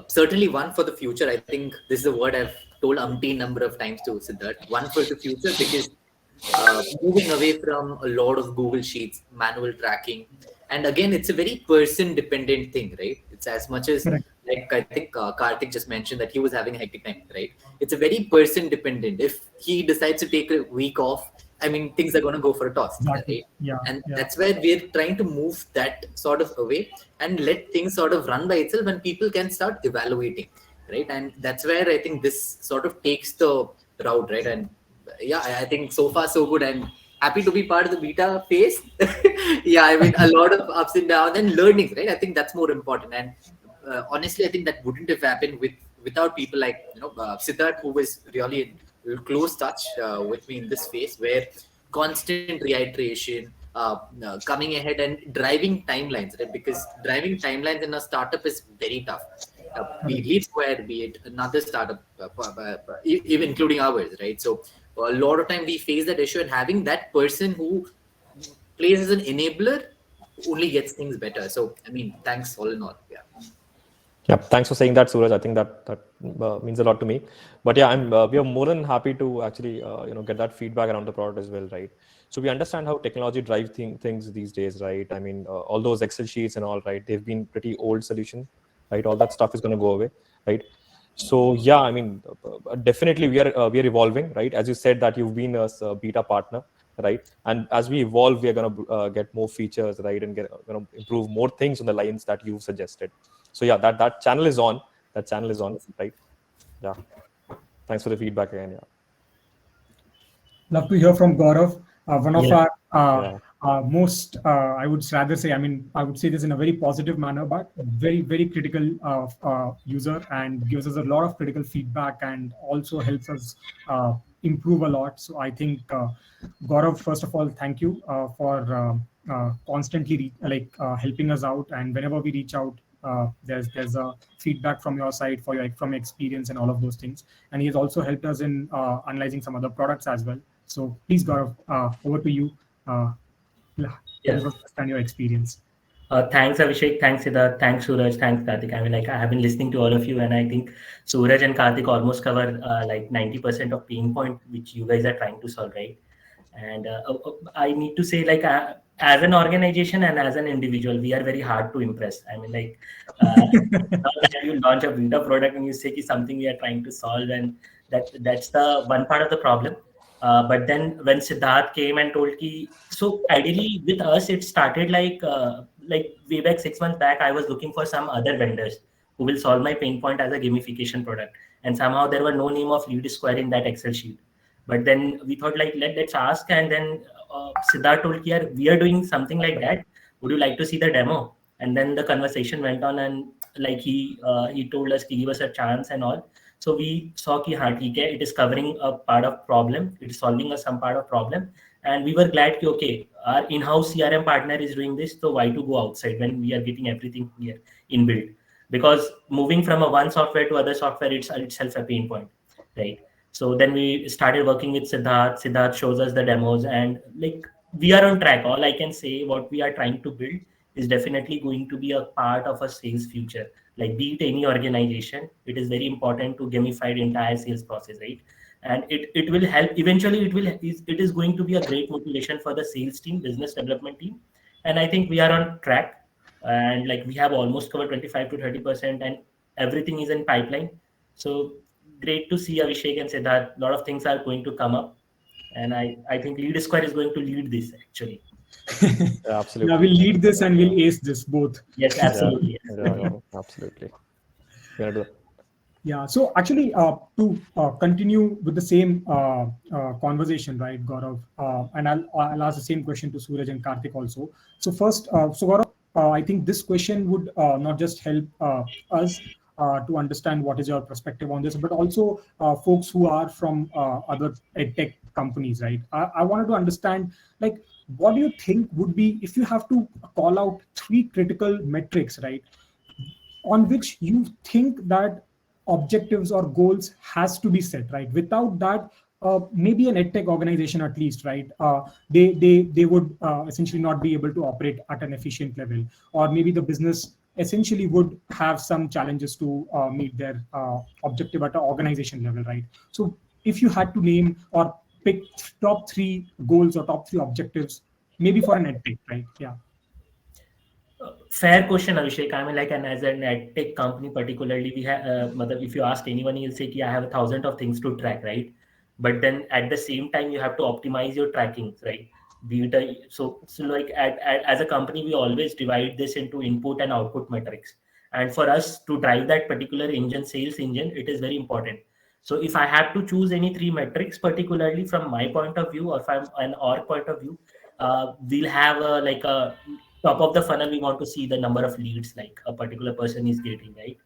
certainly one for the future. I think this is a word I've told umpteen number of times to Siddharth. One for the future, because moving away from a lot of Google Sheets, manual tracking, and again, it's a very person-dependent thing, right? It's as much as Correct. like I think Karthik just mentioned that he was having a hectic time, right? It's a very person-dependent. If he decides to take a week off, I mean, things are going to go for a toss, Exactly. right? Yeah. And Yeah. that's where we're trying to move that sort of away and let things sort of run by itself, and people can start evaluating, right? And that's where I think this sort of takes the route, right? And yeah, I think so far so good. I'm happy to be part of the beta phase. Yeah, I mean, a lot of ups and downs and learnings, right? I think that's more important. And honestly, I think that wouldn't have happened without people like Siddharth, who was really in close touch with me in this phase, where constant reiteration, coming ahead and driving timelines, right? Because driving timelines in a startup is very tough. Be it LeadSquad, be it another startup, even including ours, right? So a lot of time we face that issue, and having that person who plays as an enabler only gets things better. So I mean, thanks all in all. Yeah, thanks for saying that, Suraj. I think that means a lot to me. But yeah, we are more than happy to actually get that feedback around the product as well, right? So we understand how technology drives things these days, right? I mean, all those Excel sheets and all, right? They've been pretty old solution, right? All that stuff is going to go away, right? So yeah, I mean, definitely we are evolving, right? As you said that you've been a beta partner, right? And as we evolve, we are going to get more features, right? And improve more things on the lines that you've suggested. So yeah, that channel is on. That channel is on, right? Yeah. Thanks for the feedback again. Yeah. Love to hear from Gaurav, one of Yeah. our most, I would rather say, I mean, I would say this in a very positive manner, but very critical user, and gives us a lot of critical feedback and also helps us improve a lot. So I think, Gaurav, first of all, thank you for constantly helping us out. And whenever we reach out, there's a feedback from your side from your experience and all of those things. And he has also helped us in analyzing some other products as well. So please, Gaurav, over to you. Help us understand your experience. Thanks, Abhishek. Thanks, Siddharth. Thanks, Suraj. Thanks, Karthik. I mean, like, I have been listening to all of you, and I think Suraj and Karthik almost cover like 90% of pain point which you guys are trying to solve, right? And I need to say, like, as an organization and as an individual, we are very hard to impress. I mean, like, now that you launch a beta product and you say it's something we are trying to solve, and that's the one part of the problem. But then when Siddharth came and told ki, so ideally with us, it started like way back 6 months back, I was looking for some other vendors who will solve my pain point as a gamification product. And somehow there were no name of LeadSquad in that Excel sheet. But then we thought like, let's ask. And then Siddharth told, "Here, we are doing something like that. Would you like to see the demo?" And then the conversation went on, and like he told us to give us a chance and all. So we saw कि हाँ ठीक है, it is covering a part of problem, it is solving us some part of problem, and we were glad कि okay, our in-house CRM partner is doing this, so why to go outside when we are getting everything here inbuilt? Because moving from a one software to other software, it's itself a pain point, right? So then we started working with Siddharth. Siddharth shows us the demos, and like we are on track. All I can say, what we are trying to build is definitely going to be a part of a sales future. Like be it any organization, it is very important to gamify the entire sales process, right? And it will help. Eventually, it is going to be a great motivation for the sales team, business development team, and I think we are on track. And like we have almost covered 25 to 30%, and everything is in pipeline. So great to see Abhishek and Siddharth. A lot of things are going to come up, and I think LeadSquad is going to lead this actually. Yeah, absolutely. Yeah, we'll lead this and we'll ace this both. Yes, absolutely. Yeah, absolutely. We're gonna do that. Yeah. So actually, to continue with the same conversation, right, Gaurav, and I'll ask the same question to Suraj and Karthik also. So first, so Gaurav, I think this question would not just help us to understand what is your perspective on this, but also folks who are from other edtech companies, right? I wanted to understand, like, what do you think would be, if you have to call out 3 critical metrics, right, on which you think that objectives or goals has to be set, right? Without that, maybe an edtech organization at least, right? They would essentially not be able to operate at an efficient level, or maybe the business essentially would have some challenges to meet their objective at an organization level, right? So if you had to name or pick top 3 goals or top 3 objectives, maybe for an edtech, right? Yeah. Fair question, Abhishek. I mean, like, and as an tech company, particularly, we have, if you ask anyone, he'll say, I have 1,000 of things to track, right? But then at the same time, you have to optimize your tracking, right? Be it so like as a company, we always divide this into input and output metrics. And for us to drive that particular sales engine, it is very important. So if I have to choose any 3 metrics, particularly from my point of view or from an org point of view, we'll have like a top of the funnel. We want to see the number of leads like a particular person is getting, right?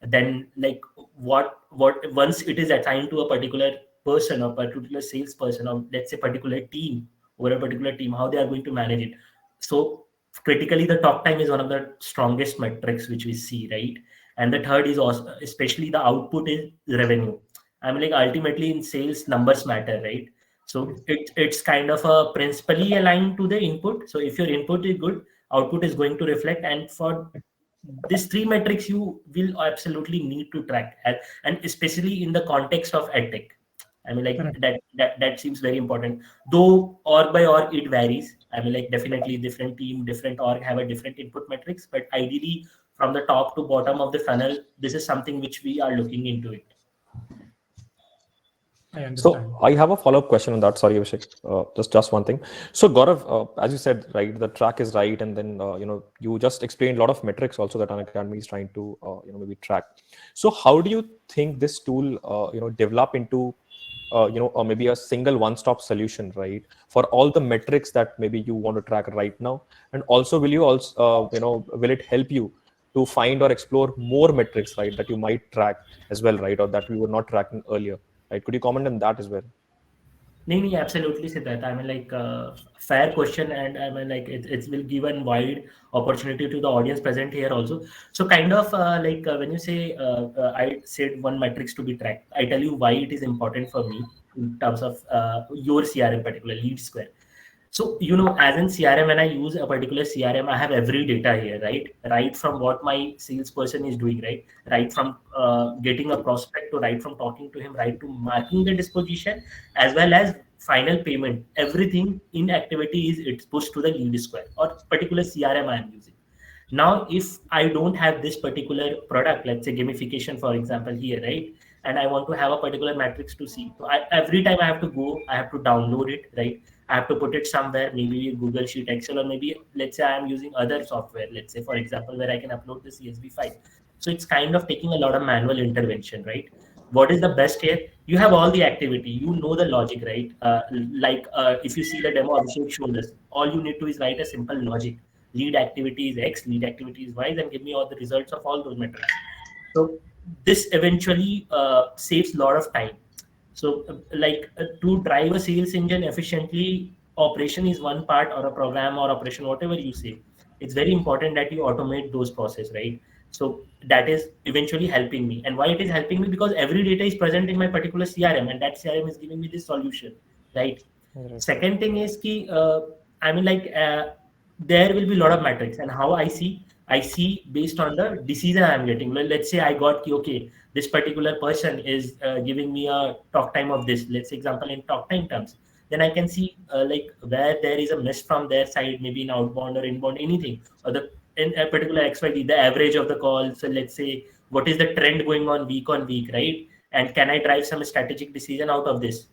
Then like what once it is assigned to a particular person or particular salesperson, or let's say particular team, over a particular team, how they are going to manage it. So critically, the talk time is one of the strongest metrics which we see, right? And the third is also, especially the output, is revenue. I mean, like ultimately in sales, numbers matter, right? So it's kind of a principally aligned to the input. So if your input is good, output is going to reflect. And for these 3 metrics, you will absolutely need to track, and especially in the context of edtech. I mean, like that seems very important. Though org by org it varies. I mean, like definitely different team, different org have a different input metrics. But ideally, from the top to bottom of the funnel, this is something which we are looking into it. I understand. So I have a follow-up question on that. Sorry, Abhishek. Just one thing. So Gaurav, as you said, right, the track is right, and then you just explained a lot of metrics also that an academy is trying to maybe track. So how do you think this tool develop into maybe a single one-stop solution, right, for all the metrics that maybe you want to track right now? And also, will you also will it help you to find or explore more metrics, right, that you might track as well, right, or that we were not tracking earlier? Right? Could you comment on that as well? No, absolutely, Siddharth. I mean, like, fair question, and I mean, like, it will give a wide opportunity to the audience present here also. So, kind of when you say, I said 1 metrics to be tracked, I tell you why it is important for me in terms of your CRM, particular LeadSquad. So, as in CRM, when I use a particular CRM, I have every data here, right? Right from what my salesperson is doing, right? Right from getting a prospect to right from talking to him, right to marking the disposition, as well as final payment. Everything in activity it's pushed to the LeadSquad or particular CRM I am using. Now, if I don't have this particular product, let's say gamification, for example, here, right? And I want to have a particular matrix to see. So every time I have to go, I have to download it, right? I have to put it somewhere, maybe Google Sheet, Excel, or maybe let's say I am using other software, let's say, for example, where I can upload the CSV file. So it's kind of taking a lot of manual intervention, right? What is the best here? You have all the activity, you know the logic, right? If you see the demo Abhishek showed us, all you need to is write a simple logic. Lead activity is X, lead activity is Y, and give me all the results of all those metrics. So this eventually saves a lot of time. So to drive a sales engine efficiently, operation is one part, or a program or operation, whatever you say. It's very important that you automate those processes, right? So that is eventually helping me. And why it is helping me? Because every data is present in my particular CRM, and that CRM is giving me this solution, right? Second thing is there will be a lot of metrics, and how I see based on the decision I'm getting. Well, let's say I got okay, this particular person is giving me a talk time of this. Let's say example in talk time terms. Then I can see where there is a miss from their side, maybe in outbound or inbound, anything, or in a particular XYZ, the average of the call. So let's say what is the trend going on week, right? And can I drive some strategic decision out of this?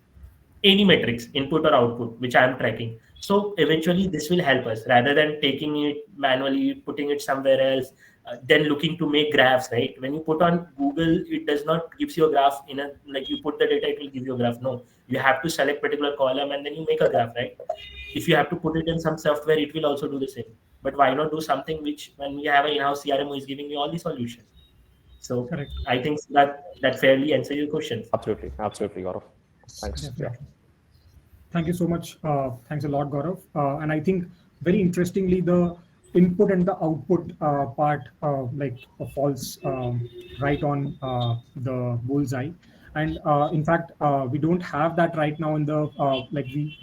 Any metrics, input or output, which I am tracking. So eventually this will help us rather than taking it manually, putting it somewhere else, then looking to make graphs, right? When you put on Google, it does not gives you a graph you put the data, it will give you a graph. No, you have to select particular column and then you make a graph, right? If you have to put it in some software, it will also do the same. But why not do something which when we have an in-house CRM who is giving you all the solutions? So correct. I think that fairly answers your question. Absolutely, Gaurav. Thanks. Yeah. Thank you so much. Thanks a lot, Gaurav. And I think very interestingly, the input and the output part falls right on the bullseye. And in fact, we don't have that right now in the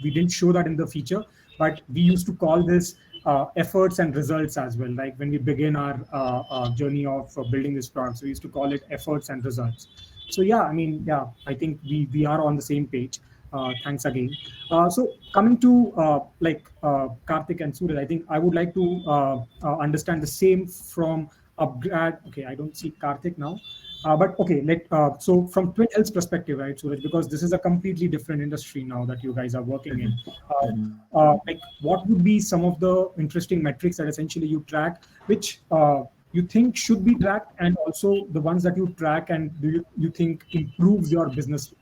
we didn't show that in the feature, but we used to call this efforts and results as well. Like when we begin our journey of building this product, so we used to call it efforts and results. So I think we are on the same page. Thanks again. So coming to Karthik and Suraj, I think I would like to understand the same from upgrad. Okay, I don't see Karthik now, but okay. So from Twin Health's perspective, right, Suraj, because this is a completely different industry now that you guys are working in. What would be some of the interesting metrics that essentially you track, which you think should be tracked, and also the ones that you track and do you think improves your business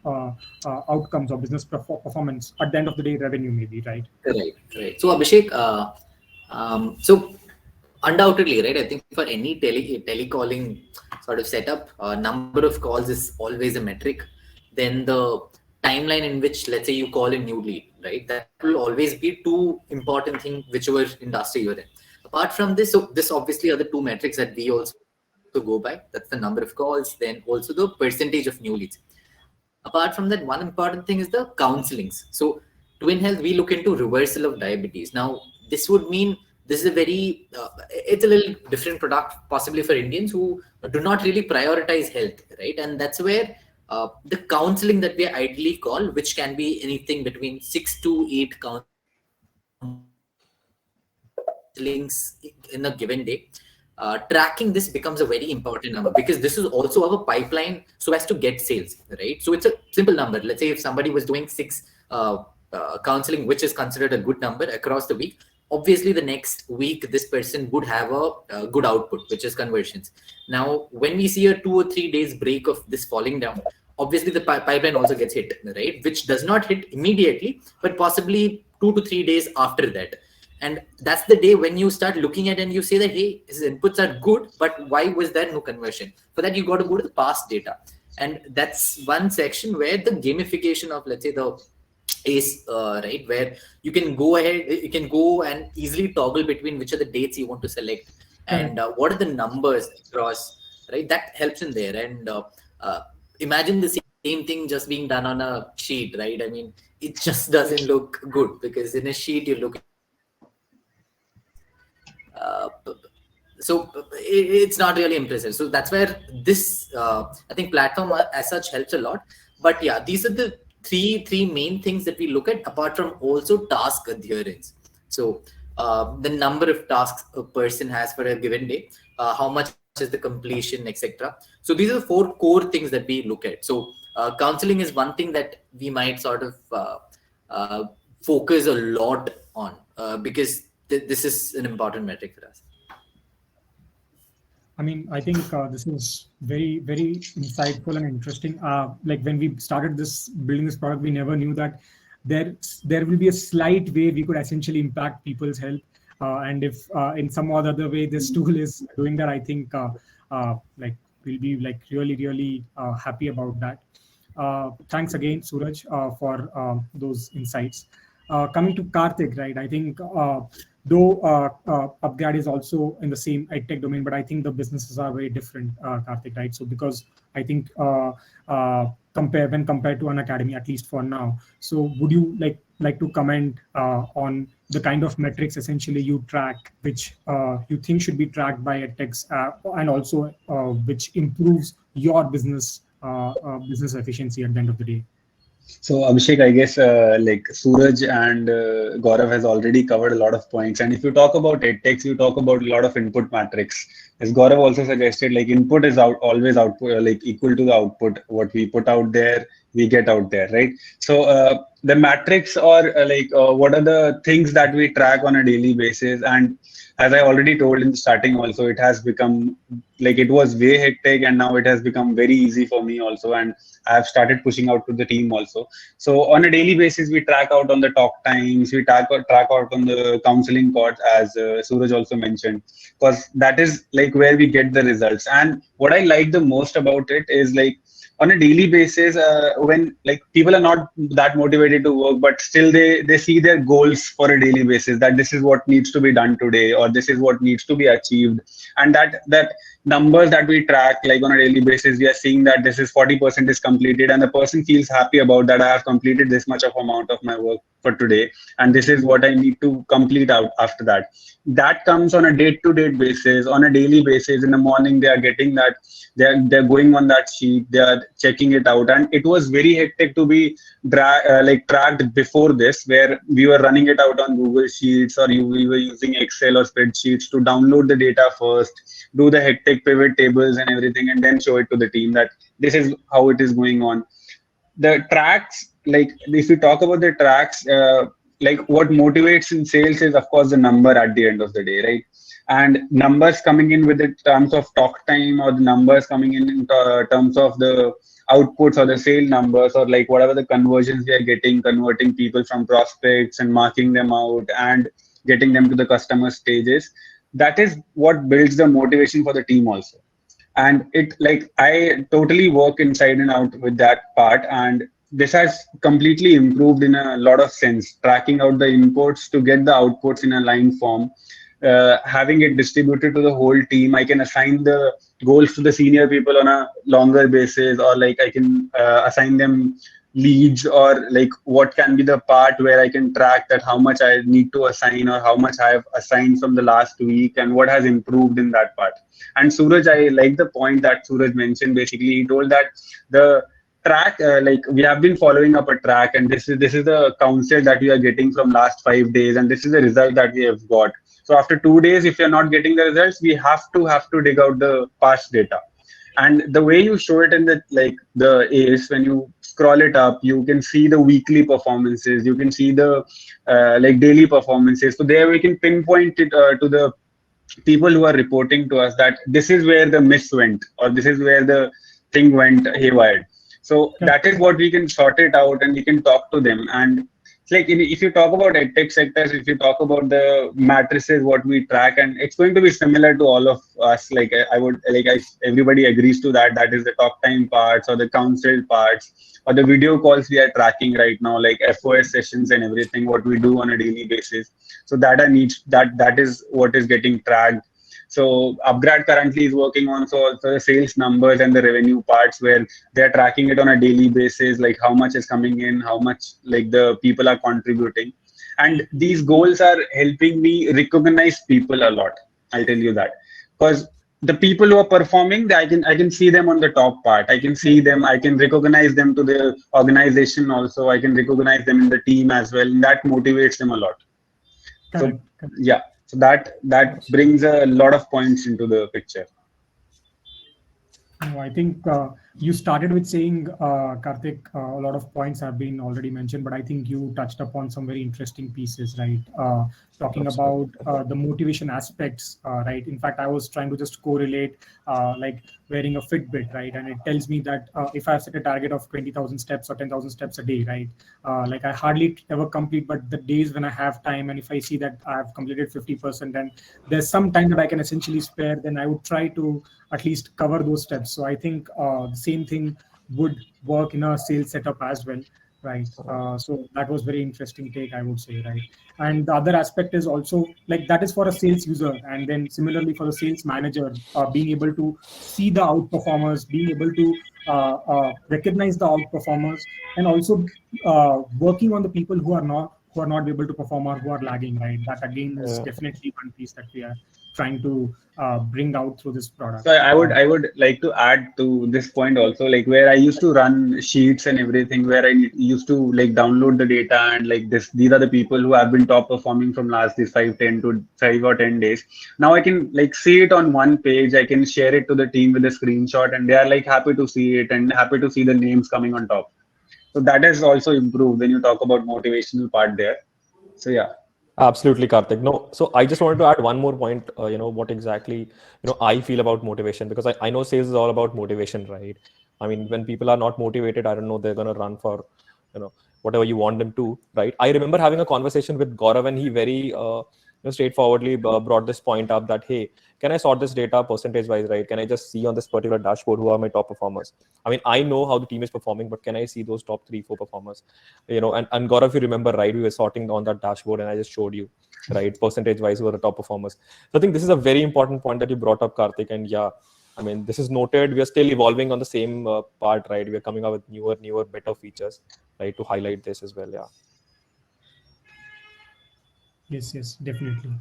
outcomes or business performance at the end of the day, revenue maybe, right? Right. So Abhishek, so undoubtedly, right, I think for any telecalling sort of setup, number of calls is always a metric. Then the timeline in which, let's say, you call a new lead, right, that will always be two important things, whichever industry you're in. Apart from this, so this obviously are the two metrics that we also go by. That's the number of calls, then also the percentage of new leads. Apart from that, one important thing is the counselings. So Twin Health, we look into reversal of diabetes. Now, this would mean this is a very, it's a little different product possibly for Indians who do not really prioritize health, right? And that's where the counseling that we ideally call, which can be anything between 6 to 8 counselings in a given day. Tracking this becomes a very important number because this is also our pipeline so as to get sales, right? So it's a simple number. Let's say if somebody was doing 6 counseling, which is considered a good number across the week, obviously the next week this person would have a good output, which is conversions. Now, when we see a 2 or 3 days break of this falling down, obviously the pipeline also gets hit, right? Which does not hit immediately, but possibly 2 to 3 days after that. And that's the day when you start looking at it and you say that, hey, his inputs are good, but why was there no conversion? For that, you got to go to the past data. And that's one section where the gamification of, let's say, the ACE, right, where you can go ahead, you can go and easily toggle between which are the dates you want to select and what are the numbers across, right? That helps in there. And imagine the same thing just being done on a sheet, right? I mean, it just doesn't look good, because in a sheet you look so it's not really impressive. So that's where this I think platform as such helps a lot. But yeah, these are the three main things that we look at, apart from also task adherence. So the number of tasks a person has for a given day, how much is the completion, etc. So these are the 4 core things that we look at. So counseling is one thing that we might sort of focus a lot on, because this is an important metric for us. I mean, I think this is very, very insightful and interesting. Like when we started building this product, we never knew that there will be a slight way we could essentially impact people's health. And if in some or other way this tool is doing that, I think like we'll be like really, really happy about that. Thanks again, Suraj, for those insights. Coming to Karthik, right? I think though Upgrad is also in the same edtech domain, but I think the businesses are very different, Karthik, right? So because I think when compared to an academy, at least for now. So would you like to comment on the kind of metrics essentially you track, which you think should be tracked by edtechs, and also which improves your business efficiency at the end of the day? So Abhishek, I guess like Suraj and Gaurav has already covered a lot of points. And if you talk about edtechs, you talk about a lot of input matrix. As Gaurav also suggested, like input is always output, like equal to the output. What we put out there, we get out there, right? So the matrix, or what are the things that we track on a daily basis? And as I already told in the starting also, it has become like, it was way hectic, and now it has become very easy for me also. And I've started pushing out to the team also. So on a daily basis, we track out on the talk times, we track out on the counseling calls, as Suraj also mentioned, because that is like where we get the results. And what I like the most about it is like, on a daily basis, when like people are not that motivated to work, but still they see their goals for a daily basis, that this is what needs to be done today, or this is what needs to be achieved. And that numbers that we track, like on a daily basis, we are seeing that this is 40% is completed, and the person feels happy about that. I have completed this much of amount of my work for today, and this is what I need to complete out after that. That comes on a date-to-date basis, on a daily basis. In the morning, they are getting that, they're going on that sheet, they are checking it out. And it was very hectic to be tracked before this, where we were running it out on Google Sheets, or we were using Excel or spreadsheets to download the data first, do the hectic pivot tables and everything, and then show it to the team that this is how it is going on. The tracks, like if you talk about the tracks, like what motivates in sales is of course the number at the end of the day, right? And numbers coming in with the terms of talk time, or the numbers coming in terms of the outputs or the sale numbers, or like whatever the conversions we are getting, converting people from prospects and marking them out and getting them to the customer stages. That is what builds the motivation for the team also. And it, like, I totally work inside and out with that part, and this has completely improved in a lot of sense, tracking out the inputs to get the outputs in a line form. Having it distributed to the whole team, I can assign the goals to the senior people on a longer basis, or like I can assign them leads, or like what can be the part where I can track that how much I need to assign, or how much I have assigned from the last week, and what has improved in that part. And Suraj, I like the point that Suraj mentioned. Basically, he told that the track, like we have been following up a track, and this is the counsel that we are getting from last 5 days, and this is the result that we have got. So after 2 days, if you're not getting the results, we have to dig out the past data. And the way you show it in the ACE, when you scroll it up, you can see the weekly performances, you can see the like daily performances. So there we can pinpoint it to the people who are reporting to us that this is where the miss went, or this is where the thing went haywire. So that is what we can sort it out, and we can talk to them. And like if you talk about edtech sectors, if you talk about the matrices, what we track, and it's going to be similar to all of us. Like everybody agrees to that. That is the talk time parts, or the counsel parts, or the video calls we are tracking right now, like FOS sessions and everything, what we do on a daily basis. So that is what is getting tracked. So Upgrad currently is working on also the sales numbers and the revenue parts, where they're tracking it on a daily basis, like how much is coming in, how much like the people are contributing. And these goals are helping me recognize people a lot. I'll tell you that, because the people who are performing, I can see them on the top part. I can see them. I can recognize them to the organization also. I can recognize them in the team as well. And that motivates them a lot. Correct. So yeah, so that brings a lot of points into the picture. No, I think you started with saying, Karthik, a lot of points have been already mentioned, but I think you touched upon some very interesting pieces, right? Talking about the motivation aspects, right? In fact, I was trying to just correlate like wearing a Fitbit, right? And it tells me that if I set a target of 20,000 steps or 10,000 steps a day, right? Like I hardly ever complete, but the days when I have time and if I see that I've completed 50% and there's some time that I can essentially spare, then I would try to at least cover those steps. So I think the same thing would work in a sales setup as well, right? So that was very interesting take, I would say, right? And the other aspect is also like that is for a sales user, and then similarly for the sales manager, being able to see the outperformers, being able to recognize the outperformers, and also working on the people who are not able to perform or who are lagging, right? That again is definitely one piece that we are trying to bring out through this product. So I would like to add to this point also, like where I used to run sheets and everything, where I used to like download the data and like these are the people who have been top performing from last these 5 or 10 days. Now I can like see it on one page. I can share it to the team with a screenshot, and they are like happy to see it and happy to see the names coming on top. So that has also improved when you talk about motivational part there. So yeah. Absolutely, Karthik. No, so I just wanted to add one more point, what exactly, I feel about motivation, because I know sales is all about motivation, right? I mean, when people are not motivated, I don't know, they're going to run for, whatever you want them to, right? I remember having a conversation with Gaurav, and he very straightforwardly brought this point up that, hey, can I sort this data percentage wise, right? Can I just see on this particular dashboard who are my top performers? I mean, I know how the team is performing, but can I see those top 3-4 performers? And Gaurav, if you remember, right, we were sorting on that dashboard, and I just showed you, right, percentage wise who are the top performers. So I think this is a very important point that you brought up, Karthik, and yeah, I mean, this is noted. We are still evolving on the same part, right? We are coming up with newer, better features, right, to highlight this as well. Yeah. Yes, definitely.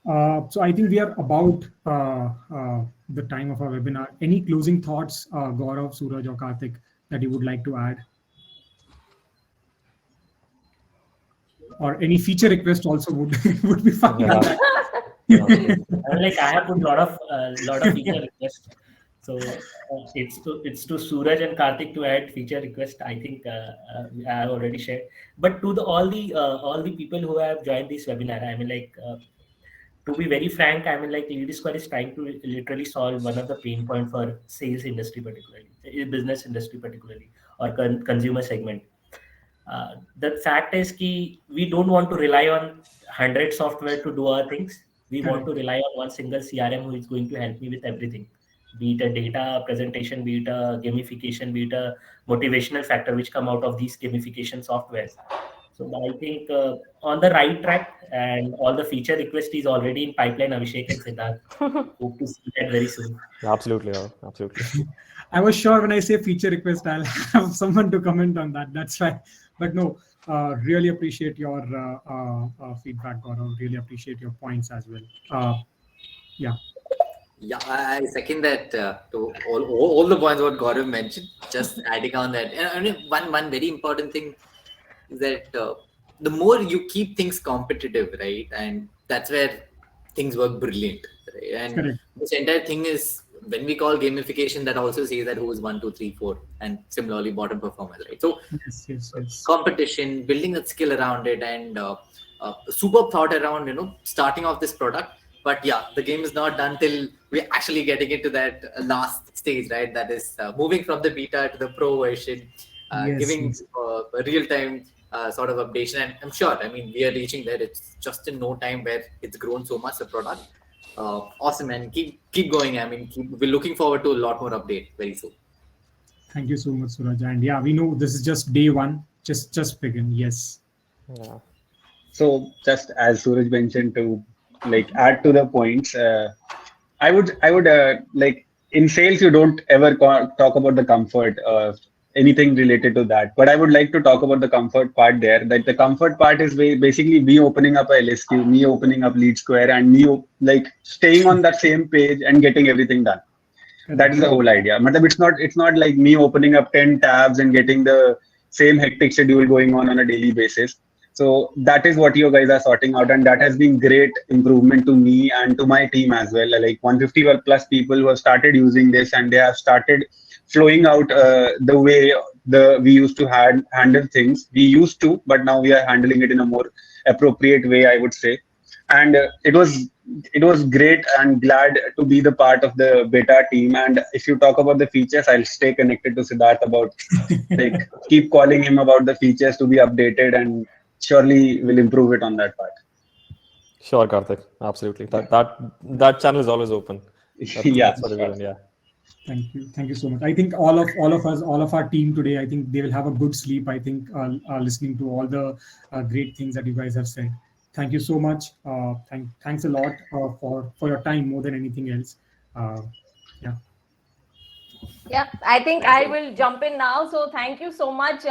So I think we are about the time of our webinar. Any closing thoughts, Gaurav, Suraj, or Karthik, that you would like to add? Or any feature request also would be fine. Yeah. I have put a lot of feature requests. So it's to Suraj and Karthik to add feature request. I think I have already shared. But to all the people who have joined this webinar, I mean, to be very frank, I mean, LeadSquad is trying to literally solve one of the pain point for sales industry particularly, business industry particularly, or consumer segment. The fact is we don't want to rely on 100 software to do our things. We want to rely on one single CRM who is going to help me with everything, be it a data presentation, be it a gamification, be it a motivational factor which come out of these gamification softwares. So I think on the right track, and all the feature request is already in pipeline, Abhishek and Siddharth. Hope to see that very soon. Absolutely. I was sure when I say feature request, I'll have someone to comment on that. That's right. But no, really appreciate your feedback, Gaurav. Really appreciate your points as well. Yeah. Yeah, I second that to all the points what Gaurav mentioned. Just adding on that, and one very important thing is that the more you keep things competitive, right, and that's where things work brilliant, right? And Correct. this entire thing is when we call gamification, that also says that who is 1, 2, 3, 4, and similarly bottom performers, right? So yes. Competition, building that skill around it, and super thought around starting off this product. But yeah, the game is not done till we're actually getting into that last stage, right? That is moving from the beta to the pro version, giving real time sort of updation. And I'm sure, I mean, we are reaching there. It's just in no time where it's grown so much, the product. Awesome, and keep going. I mean, we're looking forward to a lot more update very soon. Thank you so much, Suraj. And yeah, we know this is just day one. Just begin. Yes. Yeah. So just as Suraj mentioned, to like add to the points, I would like in sales, you don't ever talk about the comfort, anything related to that. But I would like to talk about the comfort part there. That the comfort part is basically me opening up a LSQ, me opening up LeadSquare, and me like staying on that same page and getting everything done. That is the whole idea. Matlab, it's not like me opening up 10 tabs and getting the same hectic schedule going on a daily basis. So that is what you guys are sorting out, and that has been great improvement to me and to my team as well. Like 150 plus people who have started using this, and they have started flowing out the way we used to handle things. We used to, but now we are handling it in a more appropriate way, I would say. And it was great, and glad to be the part of the beta team. And if you talk about the features, I'll stay connected to Siddharth about like keep calling him about the features to be updated, and surely will improve it on that part. Sure, Karthik. Absolutely. That channel is always open. Yeah. Yeah. Thank you so much. I think all of us, all of our team today, I think they will have a good sleep. I think listening to all the great things that you guys have said. Thank you so much. Thanks a lot for your time more than anything else. Yeah. Yeah, I think I will jump in now. So thank you so much.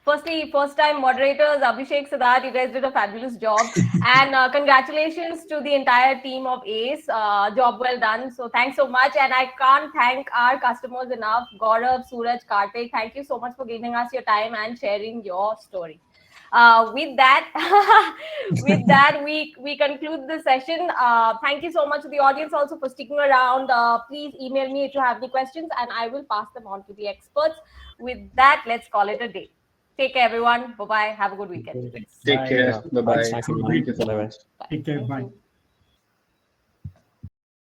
Firstly, first time moderators, Abhishek, Siddharth, you guys did a fabulous job. And congratulations to the entire team of ACE. Job well done. So thanks so much. And I can't thank our customers enough. Gaurav, Suraj, Karthik, thank you so much for giving us your time and sharing your story. With that, we conclude the session. Thank you so much to the audience also for sticking around. Please email me if you have any questions, and I will pass them on to the experts. With that, let's call it a day. Take care, everyone. Bye-bye. Have a good weekend. Take care. Bye-bye. Thanks, everyone. Take care. Bye.